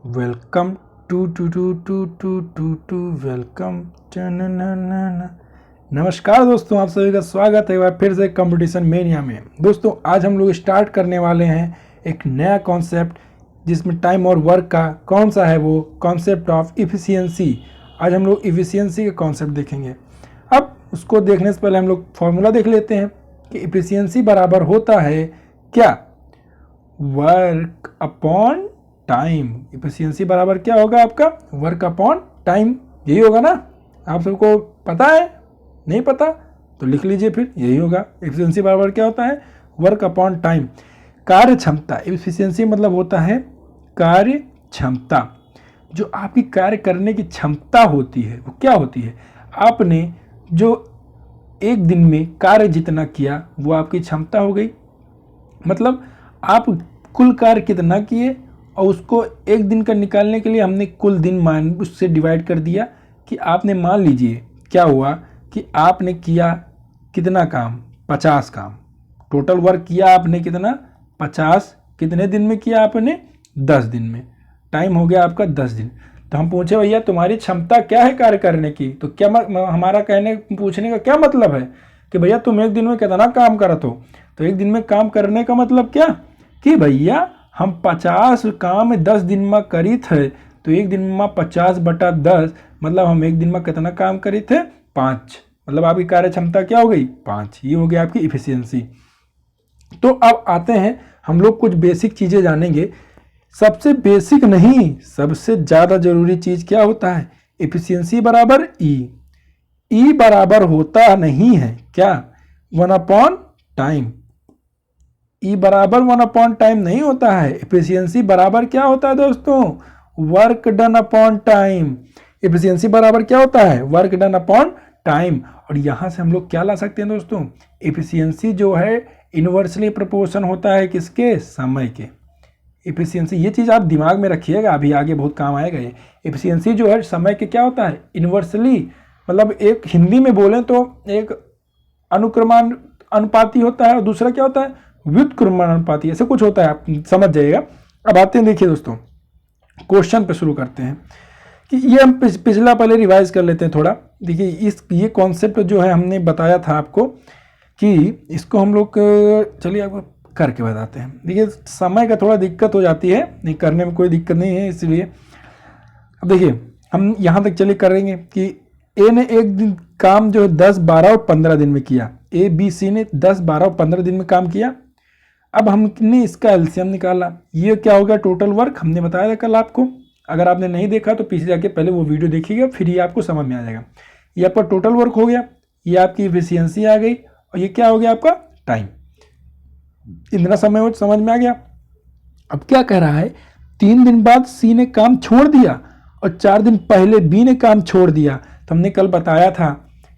Welcome to welcome. नमस्कार दोस्तों, आप सभी का स्वागत है एक बार फिर से कंपटीशन मेनिया में। दोस्तों आज हम लोग स्टार्ट करने वाले हैं एक नया कॉन्सेप्ट जिसमें टाइम और वर्क का कौन सा है, वो कॉन्सेप्ट ऑफ इफ़िशियंसी। आज हम लोग इफ़िशियंसी के कॉन्सेप्ट देखेंगे। अब उसको देखने से पहले हम लोग फॉर्मूला देख लेते हैं कि इफ़िशियंसी बराबर होता है क्या, वर्क अपॉन टाइम। इफिशियंसी बराबर क्या होगा आपका, वर्क अपॉन टाइम। यही होगा ना, आप सबको पता है? नहीं पता तो लिख लीजिए, फिर यही होगा। इफिशियंसी बराबर क्या होता है, वर्क अपॉन टाइम। कार्य क्षमता, इफिशियंसी मतलब होता है कार्य क्षमता। जो आपकी कार्य करने की क्षमता होती है वो क्या होती है, आपने जो एक दिन में कार्य जितना किया वो आपकी क्षमता हो गई। मतलब आप कुल कार्य कितना किए और उसको एक दिन का निकालने के लिए हमने कुल दिन मान उससे डिवाइड कर दिया कि आपने, मान लीजिए क्या हुआ कि आपने किया कितना काम, 50 काम। टोटल वर्क किया आपने कितना, 50। कितने दिन में किया आपने, 10 दिन में। टाइम हो गया आपका 10 दिन। तो हम पूछे भैया तुम्हारी क्षमता क्या है कार्य करने की, तो क्या हमारा पूछने का क्या मतलब है कि भैया तुम एक दिन में कितना काम करते हो। तो एक दिन में काम करने का मतलब क्या कि भैया हम 50 काम 10 दिन में करी थे, तो एक दिन में 50/10 मतलब हम एक दिन में कितना काम करी थे, 5। मतलब आपकी कार्य क्षमता क्या हो गई, 5। ये हो गया आपकी इफिशियंसी। तो अब आते हैं हम लोग कुछ बेसिक चीज़ें जानेंगे। सबसे बेसिक नहीं, सबसे ज़्यादा जरूरी चीज़ क्या होता है, इफिशियंसी बराबर ई बराबर होता नहीं है क्या, 1/टाइम। ई बराबर 1/टाइम नहीं होता है। इफिशियंसी बराबर क्या होता है दोस्तों, work done upon time. Efficiency बराबर क्या होता है, वर्क डन अपॉन टाइम। और यहां से हम लोग क्या ला सकते हैं दोस्तों, इफिशियंसी जो है इनवर्सली प्रोपोर्शन होता है किसके, समय के। इफिशियंसी, ये चीज़ आप दिमाग में रखिएगा, अभी आगे बहुत काम आएगा ये। इफिशियंसी जो है समय के क्या होता है, इनवर्सली। मतलब एक हिंदी में बोलें तो एक अनुक्रमान अनुपाती होता है और दूसरा क्या होता है, व्युत्क्रमानुपाती, ऐसे कुछ होता है, आप समझ जाइएगा। अब आते हैं, देखिए दोस्तों क्वेश्चन पे शुरू करते हैं कि ये हम पिछला पहले रिवाइज कर लेते हैं थोड़ा। देखिए ये कॉन्सेप्ट जो है हमने बताया था आपको कि इसको हम लोग, चलिए आपको करके बताते हैं। देखिए समय का थोड़ा दिक्कत हो जाती है, नहीं करने में कोई दिक्कत नहीं है, इसलिए अब देखिए हम यहाँ तक चलिए करेंगे कि ए ने एक दिन काम जो है 10, 12 और 15 दिन में किया। ए बी सी ने 10, 12 और 15 दिन में काम किया। अब हमने इसका एलसीएम निकाला। ये क्या होगा, टोटल वर्क, हमने बताया था कल आपको। अगर आपने नहीं देखा तो पीछे जाके पहले वो वीडियो देखिएगा, फिर ये आपको समझ में आ जाएगा। ये आपका टोटल वर्क हो गया, ये आपकी इफिशियंसी आ गई, और ये क्या हो गया आपका टाइम। इतना समय वो समझ में आ गया। अब क्या कह रहा है, 3 दिन बाद सी ने काम छोड़ दिया और 4 दिन पहले बी ने काम छोड़ दिया। तो हमने कल बताया था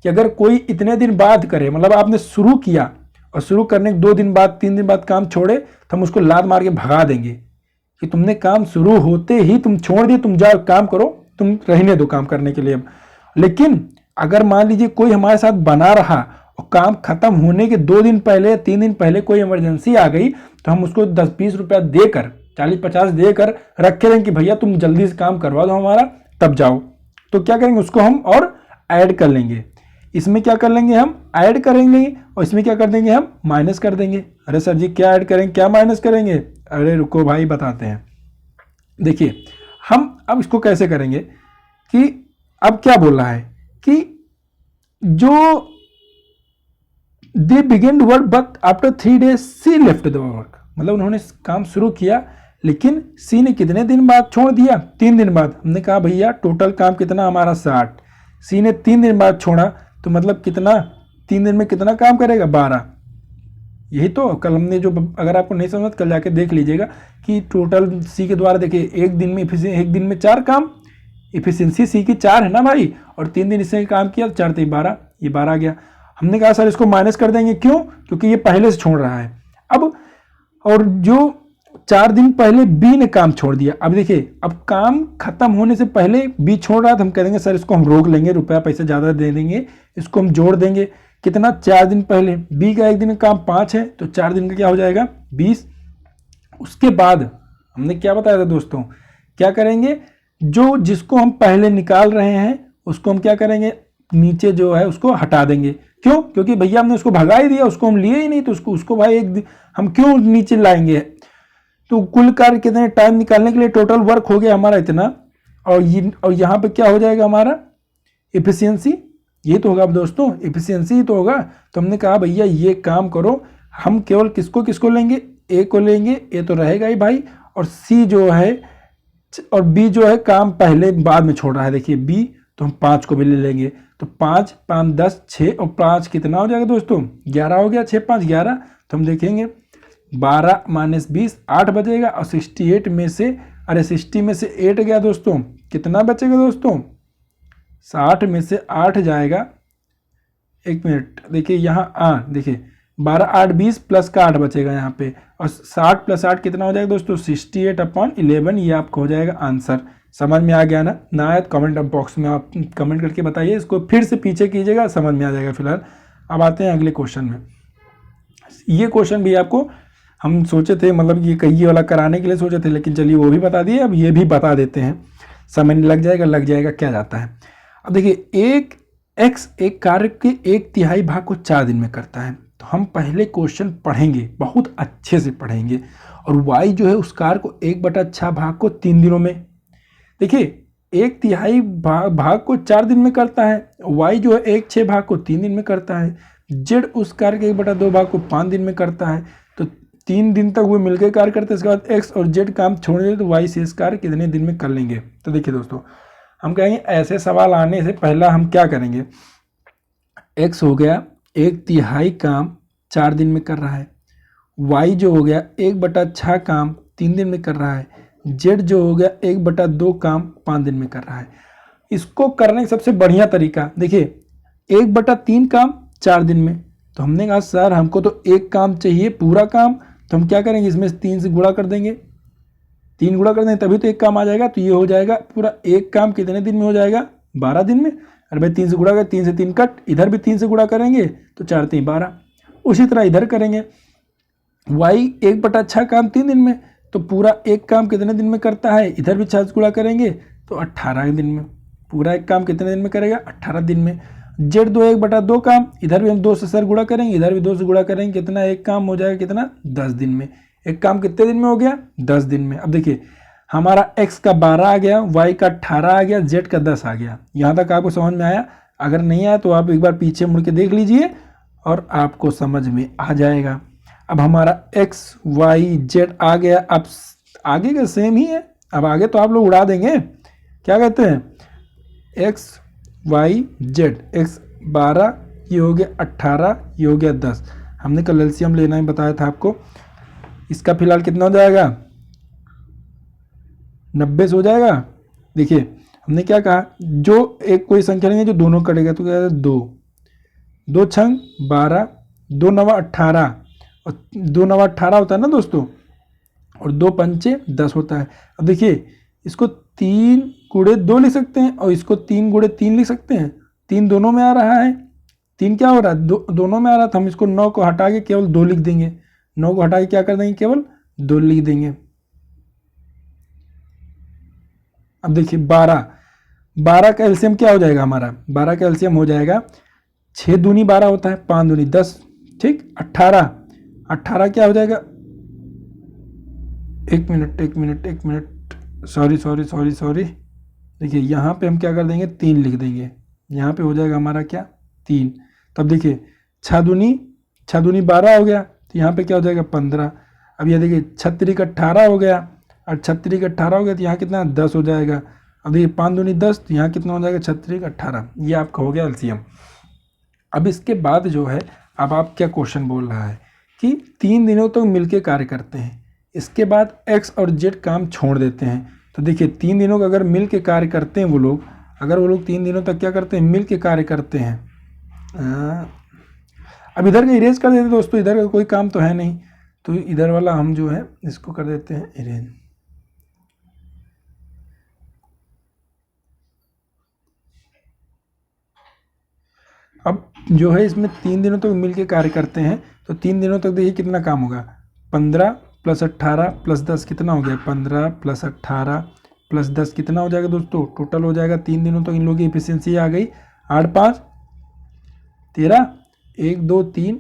कि अगर कोई इतने दिन बाद करे, मतलब आपने शुरू किया और शुरू करने के 2 दिन बाद 3 दिन बाद काम छोड़े, तो हम उसको लात मार के भगा देंगे कि तुमने काम शुरू होते ही तुम छोड़ दिए, तुम जाओ काम करो, तुम रहने दो काम करने के लिए अब। लेकिन अगर मान लीजिए कोई हमारे साथ बना रहा और काम खत्म होने के 2 दिन पहले 3 दिन पहले कोई इमरजेंसी आ गई, तो हम उसको 10-20 रुपया देकर, 40-50 देकर रखे रहेंगे कि भैया तुम जल्दी से काम करवा दो हमारा, तब जाओ। तो क्या करेंगे, उसको हम और ऐड कर लेंगे। इसमें क्या कर लेंगे, हम ऐड करेंगे, और इसमें क्या कर देंगे, हम माइनस कर देंगे। अरे सर जी क्या ऐड करेंगे, क्या माइनस करेंगे, अरे रुको भाई बताते हैं। देखिए हम अब इसको कैसे करेंगे कि अब क्या बोल रहा है कि जो they begin work but after 3 days she left the work. मतलब उन्होंने काम शुरू किया लेकिन सी ने कितने दिन बाद छोड़ दिया, 3 दिन बाद। हमने कहा भैया टोटल काम कितना हमारा 60, सी ने 3 दिन बाद छोड़ा, तो मतलब कितना, 3 दिन में कितना काम करेगा, 12। यही तो कल हमने जो, अगर आपको नहीं समझ कल जाके देख लीजिएगा कि टोटल सी के द्वारा देखिए एक दिन में 4 काम, इफिशियंसी सी की 4 है ना भाई, और 3 दिन इससे काम किया तो 4 × 12, ये 12 आ गया। हमने कहा सर इसको माइनस कर देंगे, क्यों, क्योंकि ये पहले से छोड़ रहा है। अब और जो 4 दिन पहले बी ने काम छोड़ दिया, अब देखिए अब काम खत्म होने से पहले बी छोड़ रहा था, हम कह देंगे सर इसको हम रोक लेंगे, रुपया पैसे ज़्यादा दे देंगे, इसको हम जोड़ देंगे। कितना, 4 दिन पहले। बी का एक दिन का काम 5 है, तो 4 दिन का क्या हो जाएगा, 20। उसके बाद हमने क्या बताया था दोस्तों क्या करेंगे, जो जिसको हम पहले निकाल रहे हैं उसको हम क्या करेंगे, नीचे जो है उसको हटा देंगे। क्यों? क्योंकि भैया हमने उसको भगा ही दिया, उसको हम लिए ही नहीं, तो उसको भाई हम क्यों नीचे लाएंगे। तो कुल कार्य कितने टाइम निकालने के लिए टोटल वर्क हो गया हमारा इतना, और यहाँ पे क्या हो जाएगा हमारा एफिशिएंसी, ये तो होगा अब दोस्तों, एफिशिएंसी ही तो होगा। तो हमने कहा भैया ये काम करो, हम केवल किसको किसको लेंगे, ए को लेंगे, ए तो रहेगा ही भाई, और सी जो है और बी जो है काम पहले बाद में छोड़ रहा है, देखिए बी, तो हम 5 को भी ले लेंगे। तो 5 5 10 6 और 5 कितना हो जाएगा दोस्तों, 11 हो गया, 6 5 11। तो हम देखेंगे 12 - 20 8 बचेगा, और 68 में से, अरे 60 में से 8 गया दोस्तों, कितना बचेगा दोस्तों, 60 में से 8 जाएगा, एक मिनट देखिए यहाँ देखिए 12 8 20 प्लस का 8 बचेगा यहाँ पे, और 60 + 8 कितना हो जाएगा दोस्तों, 68/11। ये आपको हो जाएगा आंसर। समझ में आ गया ना? ना आया तो कमेंट बॉक्स में आप कमेंट करके बताइए, इसको फिर से पीछे कीजिएगा, समझ में आ जाएगा। फिलहाल अब आते हैं अगले क्वेश्चन में। ये क्वेश्चन भी आपको हम सोचे थे, मतलब ये कई वाला कराने के लिए सोचे थे, लेकिन चलिए वो भी बता दिए, अब ये भी बता देते हैं, समय नहीं लग जाएगा क्या जाता है। अब देखिए एक एक्स एक कार्य के 1/3 भाग को 4 दिन में करता है, तो हम पहले क्वेश्चन पढ़ेंगे, बहुत अच्छे से पढ़ेंगे, और वाई जो है उस कार्य को 1/6 भाग को 3 दिनों में, देखिए 1/3 भाग को 4 दिन में करता है, वाई जो है 1/6 भाग को 3 दिन में करता है, जेड उस कार्य के 1/2 भाग को 5 दिन में करता है। तो 3 दिन तक वो मिलकर कार्य करते हैं, इसके बाद एक्स और जेड काम छोड़ देते, तो वाई शेष कार्य कितने दिन में कर लेंगे। तो देखिए दोस्तों, हम कहेंगे ऐसे सवाल आने से पहला हम क्या करेंगे, एक्स हो गया 1/3 काम 4 दिन में कर रहा है, वाई जो हो गया 1/6 काम 3 दिन में कर रहा है, जेड जो हो गया 1/2 काम 5 दिन में कर रहा है। इसको करने का सबसे बढ़िया तरीका देखिए, 1/3 काम 4 दिन में, तो हमने कहा सर हमको तो एक काम चाहिए पूरा काम, तो हम क्या करेंगे, इसमें 3 से गुणा कर देंगे, 3 गुणा कर देंगे तभी तो एक काम आ जाएगा। तो ये हो जाएगा पूरा एक काम कितने दिन में हो जाएगा, 12 दिन में। अरे भाई 3 से गुणा कर, 3 से 3 कट, इधर भी 3 से गुणा करेंगे तो 4 3 12। उसी तरह इधर करेंगे, वाई 1/6 काम 3 दिन में, तो पूरा एक काम कितने दिन में करता है, इधर भी 6 से गुणा करेंगे तो 18 दिन में, पूरा एक काम कितने दिन में करेगा, 18 दिन में। जेड 1/2 काम, इधर भी हम 2 से सर गुणा करेंगे, इधर भी 2 से गुणा करेंगे, कितना एक काम हो जाएगा, कितना 10 दिन में। एक काम कितने दिन में हो गया, 10 दिन में। अब देखिए हमारा x का 12 आ गया, y का 18 आ गया, z का 10 आ गया। यहाँ तक आपको समझ में आया? अगर नहीं आया तो आप एक बार पीछे मुड़ के देख लीजिए और आपको समझ में आ जाएगा। अब हमारा x y z आ गया, अब आगे का सेम ही है, अब आगे तो आप लोग उड़ा देंगे, क्या कहते हैं, x y z, x 12, ये हो गया 18, ये हो गया 10। हमने कल एलसीएम लेना ही बताया था आपको। इसका फिलहाल कितना हो जाएगा, 90 से हो जाएगा। देखिए हमने क्या कहा, जो एक कोई संख्या नहीं है जो दोनों कटेगा, तो क्या है 2 2 छंग 12, 2 9 18, और 2 9 18 होता है ना दोस्तों, और 2 पंचे 10 होता है। अब देखिए इसको 3 गुणे 2 लिख सकते हैं, और इसको 3 गुणे 3 लिख सकते हैं। 3 दोनों में आ रहा है, 3 क्या हो रहा है, दोनों में आ रहा था। हम इसको 9 को हटा के केवल 2 लिख देंगे, 9 को हटा के क्या कर देंगे, केवल 2 लिख देंगे। अब देखिए 12 का एलसीएम क्या हो जाएगा हमारा, 12 का एलसीएम हो जाएगा 6 दूनी 12 होता है, 5 दूनी 10, ठीक। 18 क्या हो जाएगा, एक मिनट, सॉरी। देखिए यहाँ पे हम क्या कर देंगे, 3 लिख देंगे, यहाँ पे हो जाएगा हमारा क्या, 3। तब देखिए 6 दूनी 12 हो गया, तो यहाँ पे क्या हो जाएगा 15। अब ये देखिए 36 का 18 हो गया, और 36 का 18 हो गया, तो यहाँ कितना 10 हो जाएगा। अब देखिए 5 दूनी 10, तो यहाँ कितना हो जाएगा 36 का 18। ये आपका हो गया एलसीएम। अब इसके बाद जो है, अब आप क्या क्वेश्चन बोल रहा है कि 3 दिनों तक तो मिलके कार्य करते हैं, इसके बाद एक्स और जेड काम छोड़ देते हैं। तो देखिए 3 दिनों का अगर मिल के कार्य करते हैं वो लोग, अगर वो लोग 3 दिनों तक क्या करते हैं, मिल के कार्य करते हैं। अब इधर का इरेज कर देते हैं दोस्तों, इधर का कोई काम तो है नहीं, तो इधर वाला हम जो है इसको कर देते हैं इरेज। अब जो है इसमें 3 दिनों तक मिलके कार्य करते हैं, तो 3 दिनों तक देखिए कितना काम होगा, 15 + 18 + 10 कितना हो गया, 15 + 18 प्लस 10 कितना हो जाएगा दोस्तों, टोटल हो जाएगा 3 दिनों तक इन लोगों की एफिशिएंसी आ गई 8 5 13, 1 2 3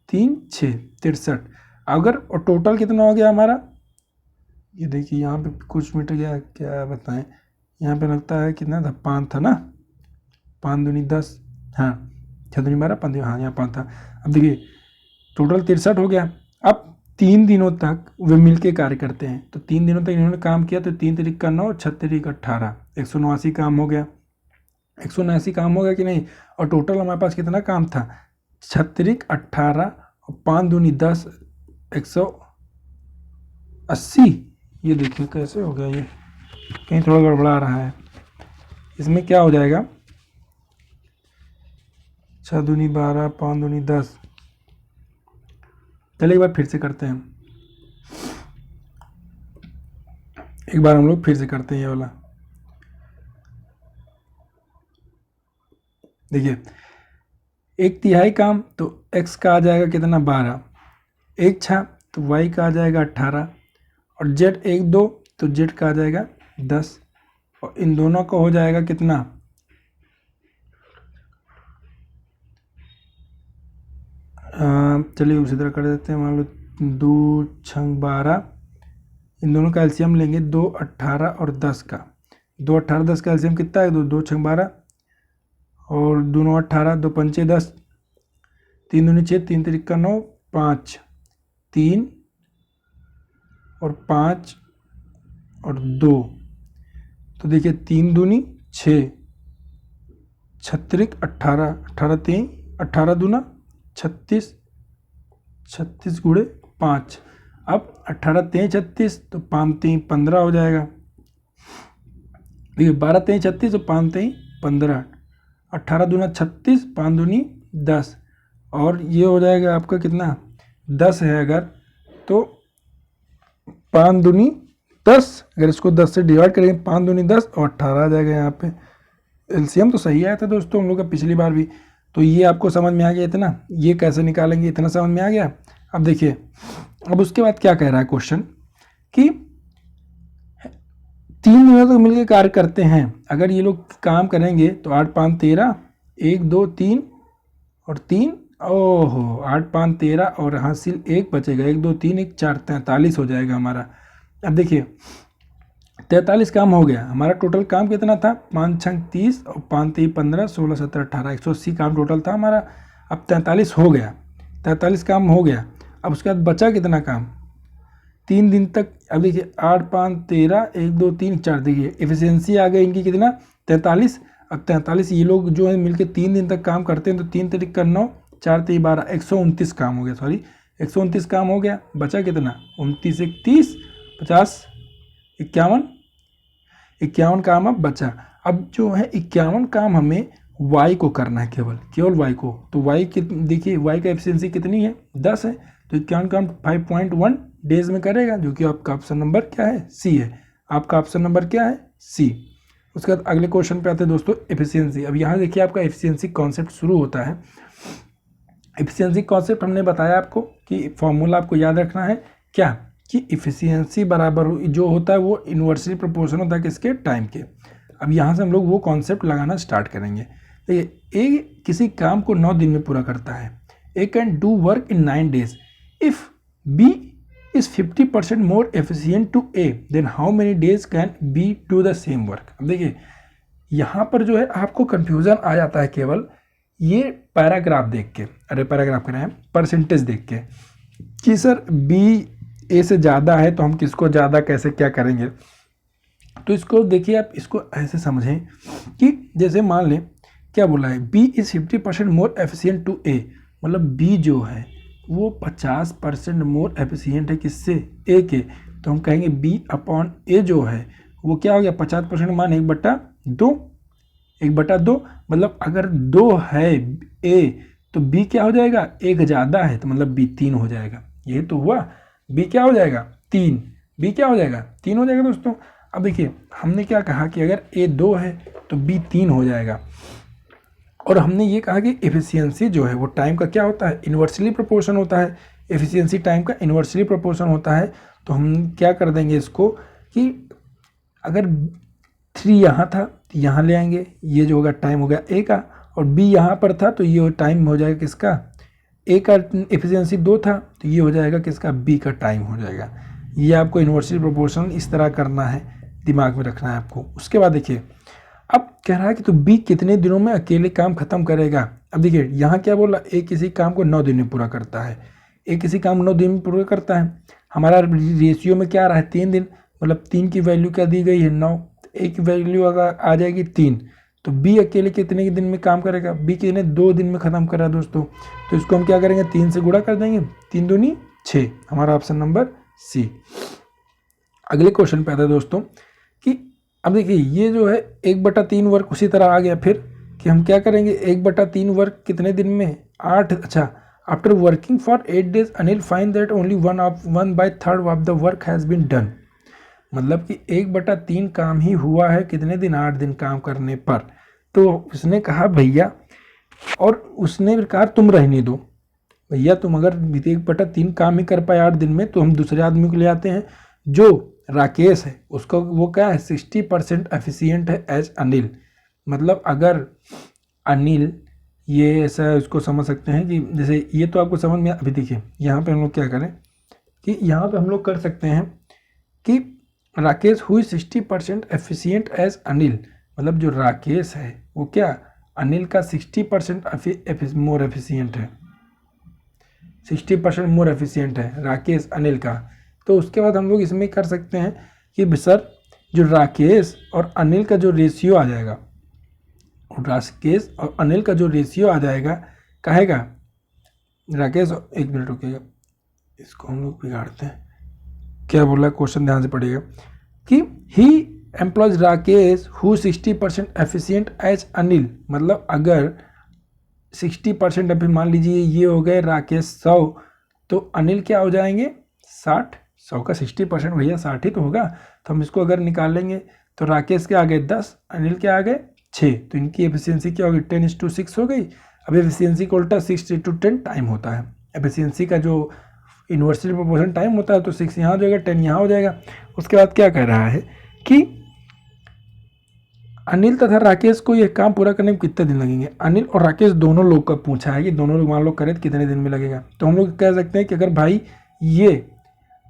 3 6 63। अगर और टोटल कितना हो गया हमारा, ये देखिए यहाँ पे कुछ मिट गया, क्या बताएं, यहाँ पे लगता है कितना था, 5 था ना, 5 दूनी 10, हाँ 6 दूनी 12, 5 हाँ यहाँ 5 था। अब देखिए टोटल 63 हो गया। अब 3 दिनों तक वे मिलके कार्य करते हैं, तो 3 दिनों तक इन्होंने काम किया, तो 3 तरीक का 9, 6 तरीक 18, 179 काम हो गया। 179 काम हो गया कि नहीं। और टोटल हमारे पास कितना काम था, 6 तरीक 18 और 5 दूनी 10, 180। ये देखिए कैसे हो गया, ये कहीं थोड़ा गड़बड़ा रहा है। इसमें क्या हो जाएगा, 6 दूनी 12, 5 दूनी 10। चलिए एक बार फिर से करते हैं, एक बार हम लोग फिर से करते हैं ये वाला। देखिए 1/3 काम तो x का आ जाएगा कितना 12, 1/6 तो y का आ जाएगा 18 और z 1 2 तो z का आ जाएगा 10 और इन दोनों का हो जाएगा कितना, चलिए उसी तरह कर देते हैं। मान लो 2 6 12, इन दोनों का एलसीएम लेंगे 2 18 और 10 का, 2 18 10 का एलसीएम कितना है, 2 6 12 और 2 9 18, 2 5 10, 3 दूनी 6, 3 तरीक का 9, 5 3 और 5 और 2, तो देखिए 3 दूनी 6, 6 तरीक 18, 18 3, 18 दूना 36, 36 गुणे 5। अब 18 3 36 तो 5 3 15 हो जाएगा। देखिए 12 3 36 और 5 3 15, 18 दूना 36, 5 दूनी 10 और ये हो जाएगा आपका कितना 10 है अगर, तो 5 दूनी 10, अगर इसको 10 से डिवाइड करेंगे 5 दूनी 10 और 18 आ जाएगा। यहाँ पे एलसीएम तो सही आया था दोस्तों हम लोग का पिछली बार भी। तो ये आपको समझ में आ गया इतना, ये कैसे निकालेंगे इतना समझ में आ गया। अब देखिए अब उसके बाद क्या कह रहा है क्वेश्चन कि 3 दिनों तक मिलकर कार्य करते हैं, अगर ये लोग काम करेंगे तो 8 5 13, 1 2 3 और 3, ओहो 8 5 13 और हासिल 1 बचेगा, 1 2 3 1 4 43 हो जाएगा हमारा। अब देखिए 43 काम हो गया, हमारा टोटल काम कितना था 5 6 30 और 5 3 15, 16 17 18, 180 काम टोटल था हमारा। अब 43 हो गया, 43 काम हो गया। अब उसके बाद बचा कितना काम 3 दिन तक। अब देखिए 8 5 13, 1 2 3 4, देखिए एफिशिएंसी आ गई इनकी कितना 43। अब 43 ये लोग जो है मिलकर 3 दिन तक काम करते हैं, तो 3 तरीक का 9, 4 3 12, 129 काम हो गया, सॉरी 129 काम हो गया। बचा कितना 29 1 30, 50 51 काम अब बचा। अब जो है 51 काम हमें y को करना है, केवल y को। तो y देखिए y का एफिशिएंसी कितनी है 10 है, तो 51 काम 5.1 डेज में करेगा, जो कि आपका ऑप्शन नंबर क्या है सी है। आपका ऑप्शन नंबर क्या है सी। उसके बाद अगले क्वेश्चन पे आते हैं दोस्तों एफिशिएंसी। अब यहाँ देखिए आपका एफिशिएंसी कॉन्सेप्ट शुरू होता है। एफिशिएंसी कॉन्सेप्ट हमने बताया आपको कि फॉर्मूला आपको याद रखना है क्या, कि इफिशियंसी बराबर जो होता है वो इन्वर्सली प्रोपोर्शन होता है किसके, टाइम के। अब यहाँ से हम लोग वो कॉन्सेप्ट लगाना स्टार्ट करेंगे। देखिए ए किसी काम को 9 दिन में पूरा करता है, A can do work in 9 days if B is 50% more efficient to A, then how many days can B do the same work. अब देखिए यहाँ पर जो है आपको कंफ्यूजन आ जाता है केवल ये पैराग्राफ देख के, अरे पैराग्राफ करें परसेंटेज देख के, कि सर बी ए से ज़्यादा है तो हम किसको ज़्यादा कैसे क्या करेंगे। तो इसको देखिए आप इसको ऐसे समझें कि जैसे मान लें क्या बोला है, B is 50% more efficient to A, मतलब बी जो है वो 50% मोर एफिशिएंट है किससे, ए के। तो हम कहेंगे बी अपॉन ए जो है वो क्या हो गया 50% मान 1/2, मतलब अगर 2 है ए तो बी क्या हो जाएगा 1 ज़्यादा है, तो मतलब बी 3 हो जाएगा। ये तो हुआ, बी क्या हो जाएगा 3, बी क्या हो जाएगा 3 हो जाएगा दोस्तों। अब देखिए हमने क्या कहा कि अगर ए 2 है तो बी 3 हो जाएगा, और हमने ये कहा कि एफिशिएंसी जो है वो टाइम का क्या होता है इन्वर्सली प्रोपोर्शन होता है, एफिशिएंसी टाइम का इन्वर्सली प्रोपोर्शन होता है। तो हम क्या कर देंगे इसको कि अगर 3 यहाँ था तो यहाँ ले आएंगे, ये जो होगा टाइम हो गया ए का, और बी यहाँ पर था तो ये टाइम हो जाएगा किसका, ए का एफिशिएंसी 2 था तो ये हो जाएगा किसका, बी का टाइम हो जाएगा। ये आपको इन्वर्सली प्रोपोर्शनल इस तरह करना है, दिमाग में रखना है आपको। उसके बाद देखिए अब कह रहा है कि तो बी कितने दिनों में अकेले काम खत्म करेगा। अब देखिए यहाँ क्या बोला, ए किसी काम को 9 दिन में पूरा करता है, ए किसी काम 9 दिन में पूरा करता है। हमारा रेशियो में क्या आ रहा है, 3 दिन, मतलब 3 की वैल्यू क्या दी गई है 9, ए की वैल्यू अगर आ जाएगी 3, तो बी अकेले कितने दिन में काम करेगा, बी कितने 2 दिन में खत्म कर रहा है दोस्तों। तो इसको हम क्या करेंगे, 3 से गुणा कर देंगे, 3 दूनी 6, हमारा ऑप्शन नंबर सी। अगले क्वेश्चन पे आता है दोस्तों कि अब देखिए ये जो है 1/3 वर्क उसी तरह आ गया फिर कि हम क्या करेंगे, 1/3 वर्क कितने दिन में 8, अच्छा after working for 8 days Anil find that only 1/3 of the work has been done. मतलब कि 1/3 काम ही हुआ है कितने दिन, 8 दिन काम करने पर। तो उसने कहा भैया, और उसने कहा तुम रहने दो भैया, तुम अगर 1/3 काम ही कर पाए 8 दिन में तो हम दूसरे आदमी को ले आते हैं जो राकेश है, उसको वो क्या है 60% एफिशिएंट है एज अनिल। मतलब अगर अनिल, ये ऐसा उसको समझ सकते हैं कि जैसे ये तो आपको समझ में, अभी देखिए यहाँ पे हम लोग क्या करें कि यहाँ पे हम लोग कर सकते हैं कि राकेश हुई 60% एफिशिएंट एज अनिल, मतलब जो राकेश है वो क्या अनिल का 60% मोर एफिशिएंट है, 60% मोर एफिशिएंट है राकेश अनिल का। तो उसके बाद हम लोग इसमें कर सकते हैं कि सर जो राकेश और अनिल का जो रेशियो आ जाएगा, राकेश और अनिल का जो रेशियो आ जाएगा कहेगा, राकेश, एक मिनट रुकिएगा इसको हम लोग बिगाड़ते हैं, क्या बोला क्वेश्चन ध्यान से पढ़िएगा कि he employs Rakesh who 60% efficient as Anil. मतलब अगर 60% मान लीजिए ये हो गए राकेश 100, तो अनिल क्या हो जाएंगे 60, 100 का 60% भैया 60 ही तो होगा। तो हम इसको अगर निकालेंगे तो राकेश के आ गए 10, अनिल के आ गए 6, तो इनकी एफिशिएंसी क्या होगी 10:6 हो गई। अब एफिशिएंसी का उल्टा 6:10 टाइम होता है, एफिशिएंसी का जो इन्वर्सली प्रोपोर्शनल टाइम होता है, तो 6 यहाँ हो जाएगा 10 यहाँ हो जाएगा। उसके बाद क्या कह रहा है कि अनिल तथा राकेश को यह काम पूरा करने में कितने दिन लगेंगे। अनिल और राकेश दोनों लोग का पूछा है कि दोनों लोग मान लो करें तो कितने दिन में लगेगा। तो हम लोग कह सकते हैं कि अगर भाई ये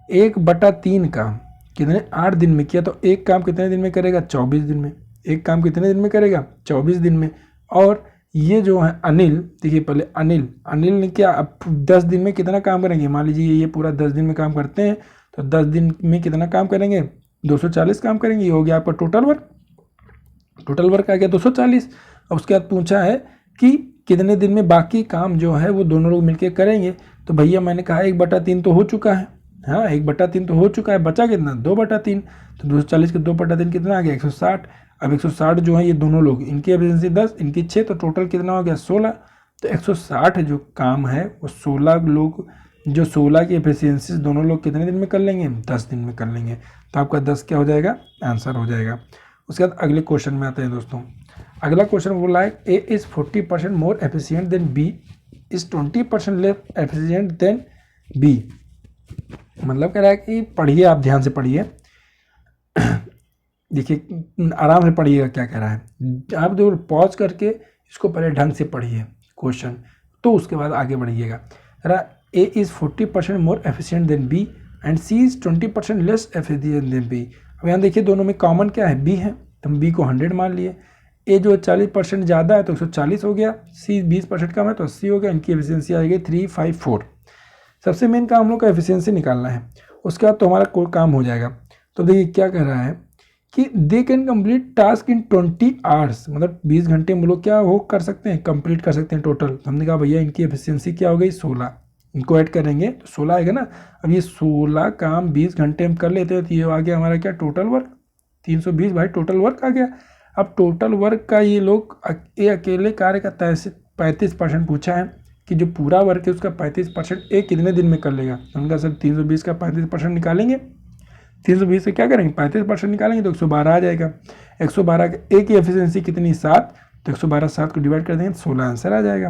1/3 काम कितने 8 दिन में किया तो एक काम कितने दिन में करेगा 24 दिन में, एक काम कितने दिन में करेगा 24 दिन में। और ये जो है अनिल, देखिए पहले अनिल ने क्या अब 10 दिन में कितना काम करेंगे, मान लीजिए ये पूरा 10 दिन में काम करते हैं तो 10 दिन में कितना काम करेंगे 240 काम करेंगे। ये हो गया आपका टोटल वर्क आ गया 240। और उसके बाद पूछा है कि कितने दिन में बाकी काम जो है वो दोनों लोग मिलकर करेंगे। तो भैया मैंने कहा 1/3 तो हो चुका है, हाँ 1/3 तो हो चुका है, बचा कितना 2/3। तो 240 के 2/3 कितना आ गया 160। अब 160 जो है ये दोनों लोग, इनकी एफिशिएंसी 10 इनकी 6, तो टोटल कितना हो गया 16। तो 160 जो काम है वो 16 लोग, जो 16 की एफिशिएंसी दोनों लोग कितने दिन में कर लेंगे 10 दिन में कर लेंगे। तो आपका 10 क्या हो जाएगा आंसर हो जाएगा। उसके बाद अगले क्वेश्चन में आते हैं दोस्तों। अगला क्वेश्चन बोला है A is 40% more efficient than B is 20% less efficient than B. मतलब कह रहा है कि पढ़िए, आप ध्यान से पढ़िए, देखिए आराम से पढ़िएगा क्या कह रहा है। आप जो पॉज करके इसको पहले ढंग से पढ़िए क्वेश्चन, तो उसके बाद आगे बढ़िएगा। कह रहा A is 40% more efficient than B and C is 20% less efficient than B. अब यहाँ देखिए दोनों में कॉमन क्या है बी है, तो हम बी को 100 मान लिए। ए जो 40% ज़्यादा है तो 140 हो गया, सी 20% कम है तो 80 हो गया। इनकी एफिशिएंसी आएगी 354। सबसे मेन काम हम लोग का एफिशिएंसी निकालना है, उसके बाद तो हमारा कोई काम हो जाएगा। तो देखिए क्या कह रहा है कि they can complete task in 20 hours, मतलब 20 घंटे में लोग क्या हो कर सकते हैं कंप्लीट कर सकते हैं टोटल। तो हमने कहा भैया इनकी एफिशिएंसी क्या हो गई 16, इनको ऐड करेंगे तो 16 आएगा ना। अब ये 16 काम 20 घंटे में कर लेते हैं तो ये आ गया हमारा क्या टोटल वर्क 320 भाई, टोटल वर्क आ गया। अब टोटल वर्क का ये लोग ये अकेले कार्य का 35% पूछा है कि जो पूरा वर्क है उसका 35% एक कितने दिन में कर लेगा। तो उनका सर 320 का 35% निकालेंगे, 320 से क्या करेंगे 35% निकालेंगे तो 112 आ जाएगा। 112 का एक की एफिशिएंसी कितनी 7, तो 112 7 को डिवाइड कर देंगे तो 16 आंसर आ जाएगा।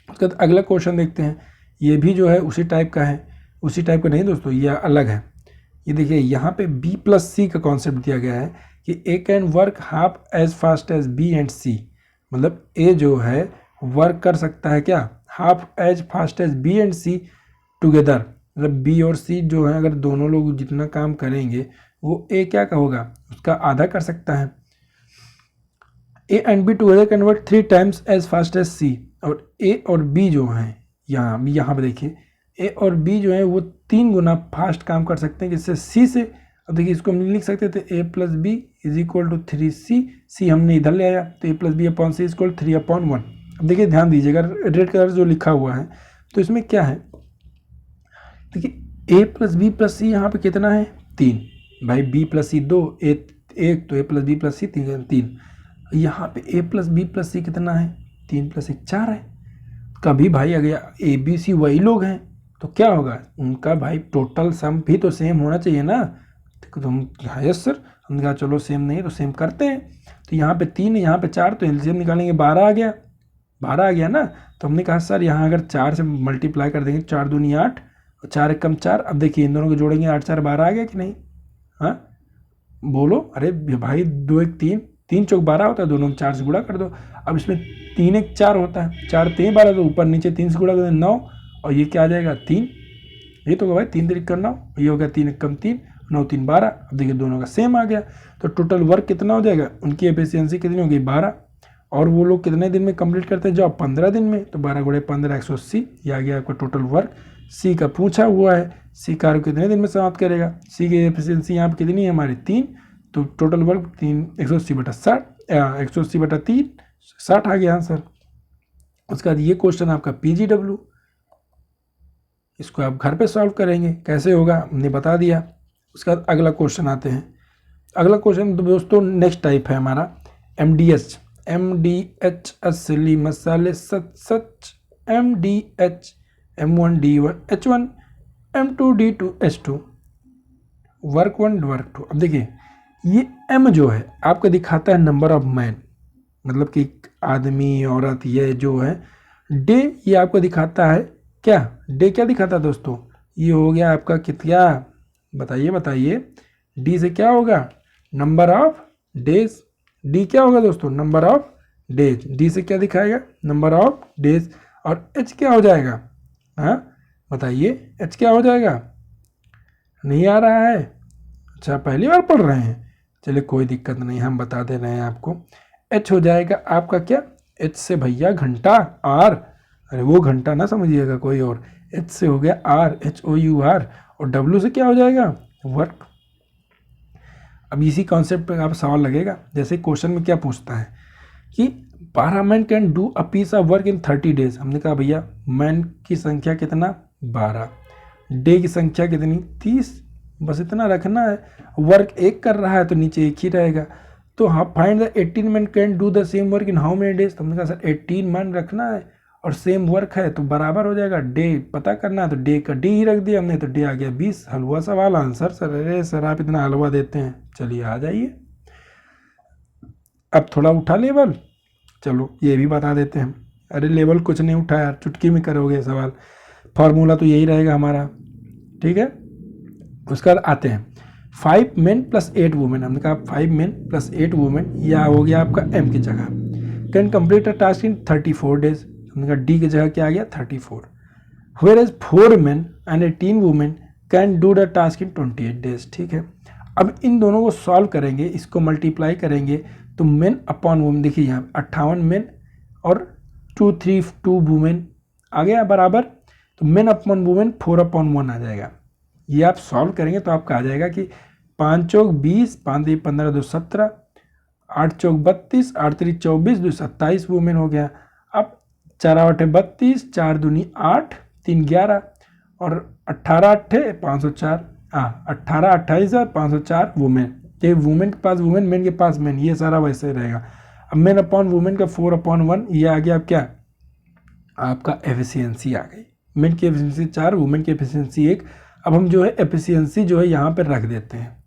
उसके बाद अगला क्वेश्चन देखते हैं। ये भी जो है उसी टाइप का है, उसी टाइप का नहीं दोस्तों, ये अलग है। ये देखिए यहाँ पे B प्लस सी का कॉन्सेप्ट दिया गया है कि A can work half as fast as B and C, मतलब ए जो है वर्क कर सकता है क्या, half as fast as B and C together, मतलब बी और सी जो है अगर दोनों लोग जितना काम करेंगे वो ए क्या का होगा, उसका आधा कर सकता है। A and B together can work 3 times as fast as C, और ए और बी जो हैं यहाँ पे देखिए ए और बी जो है वो 3 गुना फास्ट काम कर सकते हैं जिससे सी से, अब देखिए इसको हम लिख सकते थे A plus B is equal to 3c, C हमने इधर ले आया तो A plus B upon C is equal 3/1। अब देखिए ध्यान दीजिएगा रेड कलर जो लिखा हुआ है तो इसमें क्या है, देखिए ए प्लस बी प्लस सी यहाँ पे कितना है 3, भाई बी प्लस सी 2 एक तो ए प्लस बी प्लस सी 3, यहाँ पे ए प्लस बी प्लस सी कितना है 3 + 1 4 है। कभी भाई अगर ए बी सी वही लोग हैं तो क्या होगा, उनका भाई टोटल सम भी तो सेम होना चाहिए ना, तो हम यस सर, हमने कहा चलो सेम नहीं तो सेम करते हैं। तो यहाँ पे 3 है यहाँ पे 4, तो एलसीएम निकालेंगे 12 आ गया, 12 आ गया ना। तो हमने कहा सर यहाँ अगर 4 से मल्टीप्लाई कर देंगे 4 दूनी 8 और 4 एकम 4, अब देखिए इन दोनों को जोड़ेंगे 8 4 12 आ गया कि नहीं, हाँ बोलो, अरे भाई 2 1 3, 3 चौक 12 होता है, दोनों में 4 से गुणा कर दो। अब इसमें 3 1 4 होता है, 4 3 12, तो ऊपर नीचे 3 से गुणा कर दो 9, और ये क्या आ जाएगा 3, ये तो भाई 3 3 9, ये हो गया 3 एकम 3 9 3 12। अब देखिए दोनों का सेम आ गया, तो टोटल वर्क कितना हो जाएगा, उनकी एफिशिएंसी कितनी होगी 12, और वो लोग कितने दिन में कंप्लीट करते हैं जॉब 15 दिन में, तो 12 × 15 180, ये आ गया आपका टोटल वर्क। सी का पूछा हुआ है, सी कार्य कितने दिन में समाप्त करेगा, सी की एफिशिएंसी यहाँ पे कितनी है हमारी 3, तो टोटल वर्क 180/60, 180/3 60 आ गया आंसर। उसके बाद ये क्वेश्चन आपका PGW, इसको आप घर पे सॉल्व करेंगे, कैसे होगा हमने बता दिया। उसके बाद अगला क्वेश्चन आते हैं। अगला क्वेश्चन दोस्तों नेक्स्ट टाइप है हमारा MDH असली मसाले सच सच, MDH M1 D1 H1 M2 D2 H2 work 1 work 2। अब देखिए ये M जो है आपका दिखाता है नंबर ऑफ मैन, मतलब कि आदमी औरत, ये जो है डे ये आपको दिखाता है क्या, डे क्या दिखाता है दोस्तों, ये हो गया आपका कितना, बताइए डी से क्या होगा नंबर ऑफ डेज, डी क्या होगा दोस्तों नंबर ऑफ डेज, डी से क्या दिखाएगा नंबर ऑफ डेज, और एच क्या हो जाएगा, हाँ बताइए एच क्या हो जाएगा, नहीं आ रहा है, अच्छा पहली बार पढ़ रहे हैं, चलिए कोई दिक्कत नहीं, हम बता दे रहे हैं आपको। एच हो जाएगा आपका क्या, एच से भैया घंटा, आर, अरे वो घंटा ना समझिएगा कोई और, एच से हो गया आर, HOUR, और डब्ल्यू से क्या हो जाएगा वर्क। अब इसी कॉन्सेप्ट पे आप सवाल लगेगा, जैसे क्वेश्चन में क्या पूछता है कि 12 man can do a piece of work in 30 days, हमने कहा भैया मैन की संख्या कितना 12, डे की संख्या कितनी 30, बस इतना रखना है, वर्क एक कर रहा है तो नीचे एक ही रहेगा। तो हाँ find the 18 man can do the same work in how many days, तो हमने कहा सर 18 मैन रखना है और सेम वर्क है तो बराबर हो जाएगा, डे पता करना है तो डे का डी ही रख दिया हमने, तो डे आ गया 20। हलवा सवाल आंसर सर, अरे सर आप इतना हलवा देते हैं, चलिए आ जाइए। अब थोड़ा उठा लेवल, चलो ये भी बता देते हैं, अरे लेवल कुछ नहीं उठा यार, चुटकी में करोगे सवाल, फॉर्मूला तो यही रहेगा हमारा, ठीक है। उसके बाद आते हैं 5 men + 8 वुमेन, हमने कहा 5 men + 8 वुमेन, यह हो गया आपका M की जगह, can complete a task in 34 days, हमने कहा डी की जगह क्या आ गया 34, where as 4 men and 18 women can do the task in 28 days, ठीक है। अब इन दोनों को सॉल्व करेंगे, इसको मल्टीप्लाई करेंगे तो मेन अपॉन वुमेन, देखिए यहाँ 58 मेन और 2 वुमेन आ गया बराबर, तो मेन अपॉन वुमेन 4/1 आ जाएगा। ये आप सॉल्व करेंगे तो आपका आ जाएगा कि 5 चौक 20, 5 3 15 2 17, 8 चौक 32, 8 3 24, 2 27 वुमेन हो गया। अब 4 8 32, 4 दूनी 8, 3 11, और 18 8 504, 18 28 और 504 वुमेन, ये वुमेन के पास वुमेन, मेन के पास मेन, ये सारा वैसे रहेगा। अब मेन अपॉन वुमेन का 4/1, ये आ गया अब क्या आपका एफिशिएंसी आ गई, मेन की एफिशिएंसी 4, वुमेन की एफिशिएंसी 1। अब हम जो है एफिशिएंसी जो है यहाँ पर रख देते हैं,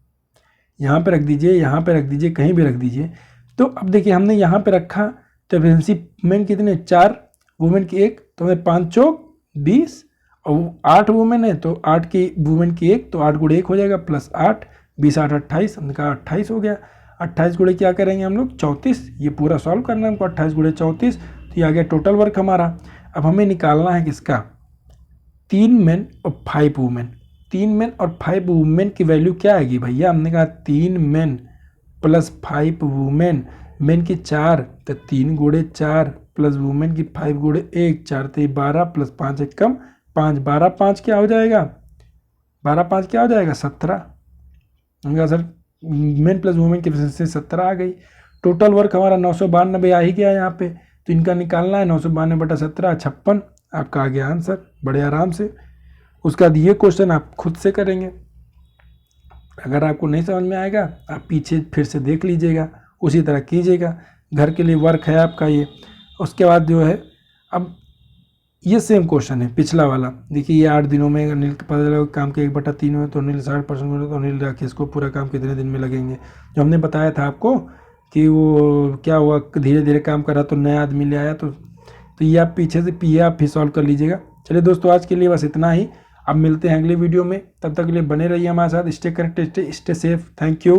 यहाँ पे रख दीजिए, यहाँ पे रख दीजिए, कहीं भी रख दीजिए। तो अब देखिए हमने यहाँ पे रखा तो एफिशिएंसी मेन कितने 4, वुमेन की 1, तो हमें 5 चौक 20 और 8 वुमेन है तो 8 की वुमेन की 1, तो 8 गुणे 1 हो जाएगा प्लस 8, 20 8 28, हमने कहा 28 हो गया। 28 गुणे क्या करेंगे हम लोग 34, ये पूरा सॉल्व करना है हमको। 28 गुणे 34, तो ये आ गया टोटल वर्क हमारा। अब हमें निकालना है किसका, 3 मेन और 5 वुमेन। 3 मेन और 5 वुमेन की वैल्यू क्या आएगी भैया, हमने कहा 3 मेन प्लस 5 वुमेन, मेन की 4 तो 3 गुणे 4 प्लस वुमेन की 5 गुणे 1, 4 तो 12 प्लस 5 एक कम 5, 12 5 क्या हो जाएगा, 12 5 क्या हो जाएगा 17। हमने सर मेन प्लस वुमेन की एफिशिएंसी 17 आ गई। टोटल वर्क हमारा 992 आ ही गया यहाँ पे, तो इनका निकालना है 992 बटा 17 56, आपका आ गया आंसर बड़े आराम से। उसका बाद ये क्वेश्चन आप खुद से करेंगे, अगर आपको नहीं समझ में आएगा आप पीछे फिर से देख लीजिएगा, उसी तरह कीजिएगा, घर के लिए वर्क है आपका ये। उसके बाद जो है अब ये सेम क्वेश्चन है पिछला वाला, देखिए ये 8 दिनों में अनिल पता चला काम के 1/3 में, तो अनिल 60% तो अनिल राकेश को पूरा काम कितने दिन में लगेंगे। जो हमने बताया था आपको कि वो क्या हुआ, धीरे धीरे काम करा तो नया आदमी ले आया, तो ये आप पीछे से ये आप भी सॉल्व कर लीजिएगा। चलिए दोस्तों आज के लिए बस इतना ही, अब मिलते हैं अगले वीडियो में, तब तक के लिए बने रहिए हमारे साथ, stay connected, stay safe, thank you.